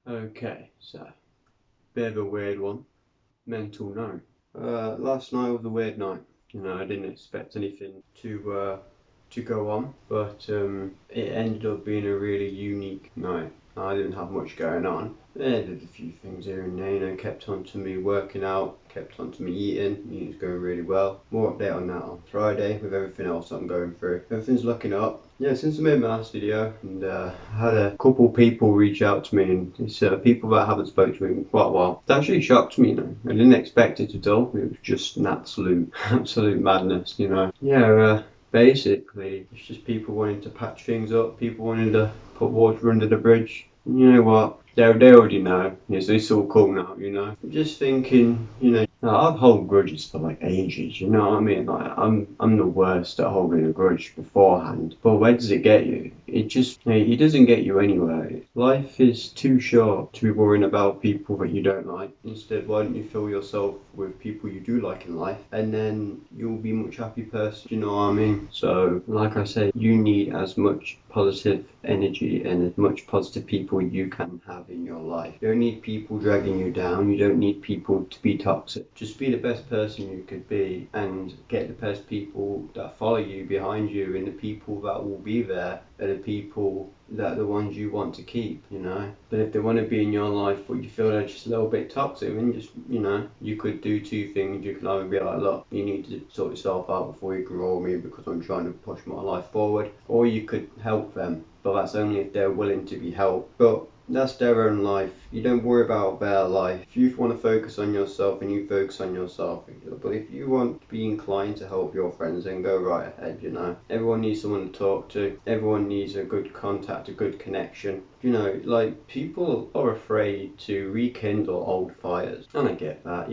Okay, so bit of a weird one. Mental note. Last night was a weird night. I didn't expect anything to go on, but it ended up being a really unique night. I didn't have much going on. I did a few things here and there, kept on to me working out, kept on to me eating. Eating's going really well. More update on that on Friday with everything else I'm going through. Everything's looking up. Yeah, since I made my last video, and I had a couple people reach out to me, and it's people that I haven't spoken to in quite a while. It actually shocked me, I didn't expect it at all. It was just an absolute madness, Yeah, basically, it's just people wanting to patch things up, people wanting to put water under the bridge. You know what? They already know. Yes, it's all cool now. I'm just thinking, I've held grudges for like ages, you know what I mean? Like I'm the worst at holding a grudge beforehand. But where does it get you? It doesn't get you anywhere. Life is too short to be worrying about people that you don't like. Instead, why don't you fill yourself with people you do like in life, and then you'll be a much happier person, you know what I mean? So, like I said, you need as much positive energy and as much positive people you can have in your life. You don't need people dragging you down. You don't need people to be toxic. Just be the best person you could be and get the best people that follow you behind you, and the people that will be there are the people that are the ones you want to keep. But if they want to be in your life but you feel they're just a little bit toxic, then you could do two things. You can either be like, look, you need to sort yourself out before you can roll me because I'm trying to push my life forward, or you could help them, but that's only if they're willing to be helped. But that's their own life. You don't worry about their life. If you want to focus on yourself, and you focus on yourself. But if you want to be inclined to help your friends, then go right ahead. Everyone needs someone to talk to. Everyone needs a good contact, a good connection. Like, people are afraid to rekindle old fires. And I get that.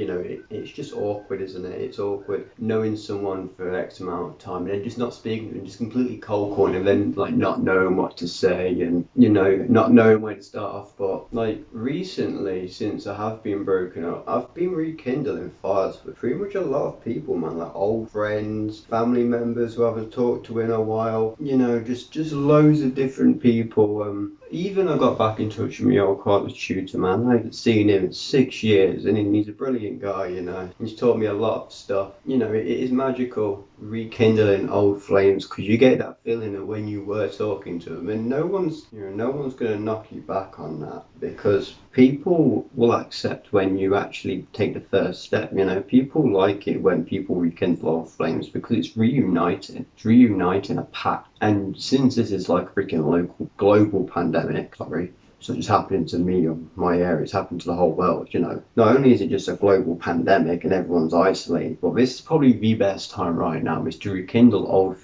It's just awkward, isn't it? It's awkward knowing someone for X amount of time and then just not speaking to them, just completely cold calling, and then like not knowing what to say, and not knowing where to start off. But like recently, since I have been broken up, I've been rekindling fires with pretty much a lot of people, man. Like old friends, family members who I haven't talked to in a while. Just loads of different people. Even I got back in touch with my old college tutor, man. I haven't seen him in 6 years, and he's a brilliant guy. He's taught me a lot of stuff. It is magical rekindling old flames, because you get that feeling of when you were talking to them, and no one's going to knock you back on that, because people will accept when you actually take the first step. People like it when people rekindle old flames, because it's reuniting. It's reuniting a pact. And since this is like a freaking local global pandemic, sorry, it's not just happening to me or my area, it's happening to the whole world. Not only is it just a global pandemic and everyone's isolated, but this is probably the best time right now is to rekindle old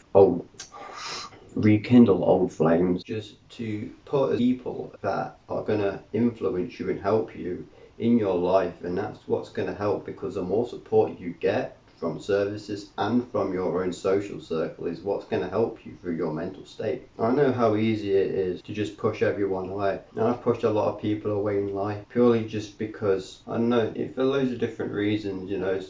flames, just to put people that are going to influence you and help you in your life. And that's what's going to help, because the more support you get from services and from your own social circle is what's going to help you through your mental state. I know how easy it is to just push everyone away. And I've pushed a lot of people away in life purely just because, I don't know, for loads of different reasons.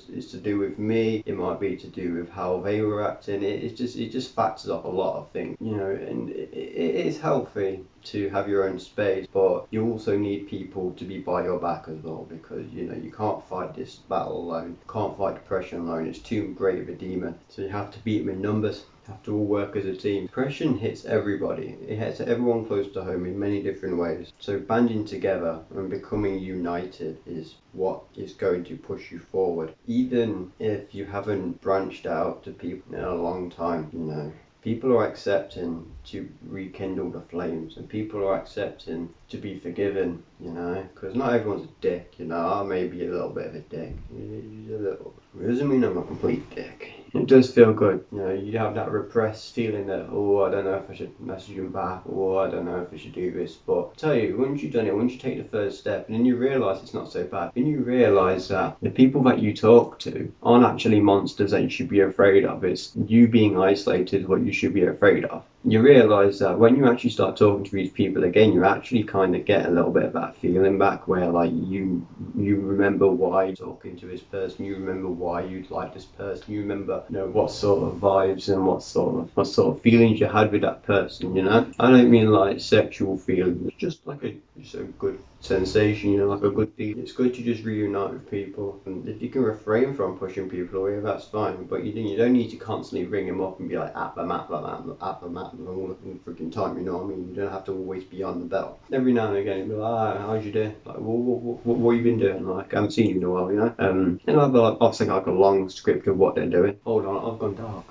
It's to do with me, it might be to do with how they were acting. It just factors up a lot of things, and it is healthy to have your own space, but you also need people to be by your back as well, because you can't fight this battle alone. You can't fight depression alone. It's too great of a demon. So you have to beat them in numbers. You have to all work as a team. Depression hits everybody. It hits everyone close to home in many different ways. So banding together and becoming united is what is going to push you forward, even if you haven't branched out to people in a long time. People are accepting to rekindle the flames, and people are accepting to be forgiven, because not everyone's a dick. I may be a little bit of a dick. A little. It doesn't mean I'm a complete dick. It does feel good. You have that repressed feeling that, oh, I don't know if I should message him back, or I don't know if I should do this. But I tell you, once you've done it, once you take the first step, and then you realise it's not so bad, then you realise that the people that you talk to aren't actually monsters that you should be afraid of. It's you being isolated what you should be afraid of. you realise that when you actually start talking to these people again, you actually kind of get a little bit of that feeling back where like you remember why you're talking to this person, you remember why you'd like this person, you remember, you know, what sort of vibes and what sort of feelings you had with that person, you know. I don't mean like sexual feelings, just like just a good sensation, you know, like a good feeling. It's good to just reunite with people, and if you can refrain from pushing people away, that's fine. But you don't need to constantly ring them up and be like at them all the freaking time. You know what I mean? You don't have to always be on the bell. Every now and again, be like, ah, how's your day? Like, what you been doing? Like, I haven't seen you in a while, you know. And I've got obviously like a long script of what they're doing. Hold on, I've gone dark.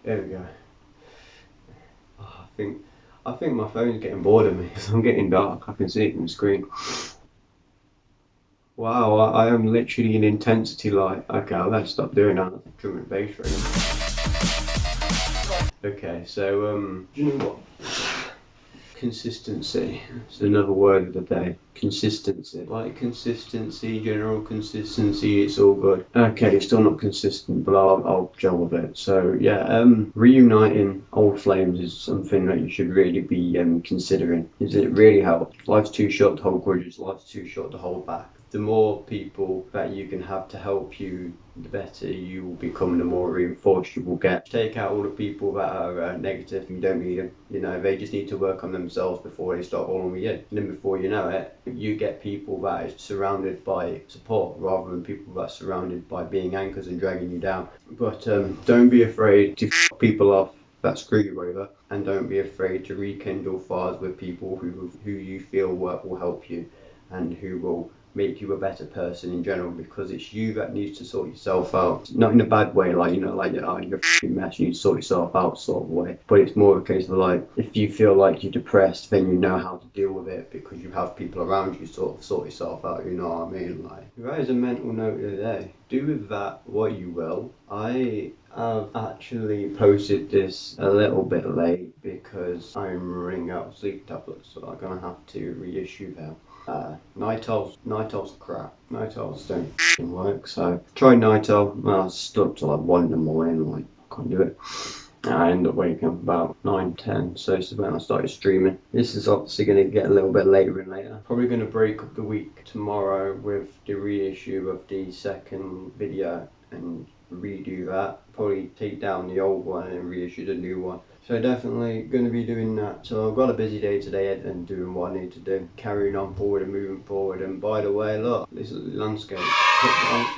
There we go. Oh, I think my phone's getting bored of me because I'm getting dark. I can see it on the screen. Wow, I am literally an intensity light. Okay, I'll have to stop doing that. Drum and bass really. Okay, so do you know what? Consistency. It's another word of the day. Consistency. Like consistency, general consistency, it's all good. Okay, it's still not consistent, but I'll gel with it. So yeah, reuniting old flames is something that you should really be considering. Is it really helps? Life's too short to hold grudges. Life's too short to hold back. The more people that you can have to help you, the better you will become, the more reinforced you will get. Take out all the people that are negative, you don't need them. You know, they just need to work on themselves before they start falling with you. And then before you know it, you get people that are surrounded by support rather than people that are surrounded by being anchors and dragging you down. But don't be afraid to f people off that screw you over, and don't be afraid to rekindle fires with people who you feel will help you and who will make you a better person in general, because it's you that needs to sort yourself out. Not in a bad way, like, you know, like, oh, you're a f***ing mess, you need to sort yourself out sort of way. But it's more of a case of like, if you feel like you're depressed, then you know how to deal with it because you have people around you sort of sort yourself out, you know what I mean? Like, that is a mental note of the day. Do with that what you will. I have actually posted this a little bit late because I'm running out of sleep tablets, so I'm gonna have to reissue them. Nitol's crap. Nitol's don't f***ing work, so tried Nitol, I was still up till like 1 in the morning, like, can't do it. I ended up waking up about 9, 10, so this is when I started streaming. This is obviously going to get a little bit later and later. Probably going to break up the week tomorrow with the reissue of the second video and redo that. Probably take down the old one and reissue the new one. So definitely going to be doing that. So I've got a busy day today and doing what I need to do. Carrying on forward and moving forward. And by the way, look, this is the landscape.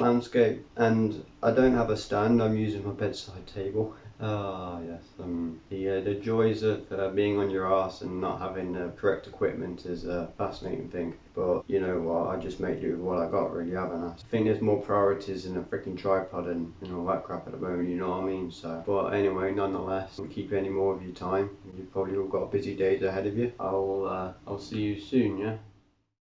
Landscape. And I don't have a stand, I'm using my bedside table. Ah, yes. The joys of being on your arse and not having the correct equipment is a fascinating thing. But you know what? I just make do with what I got, really, haven't I? I think there's more priorities in a freaking tripod and all that crap at the moment. You know what I mean? So, but anyway, nonetheless, don't keep any more of your time. You've probably all got busy days ahead of you. I'll see you soon, yeah.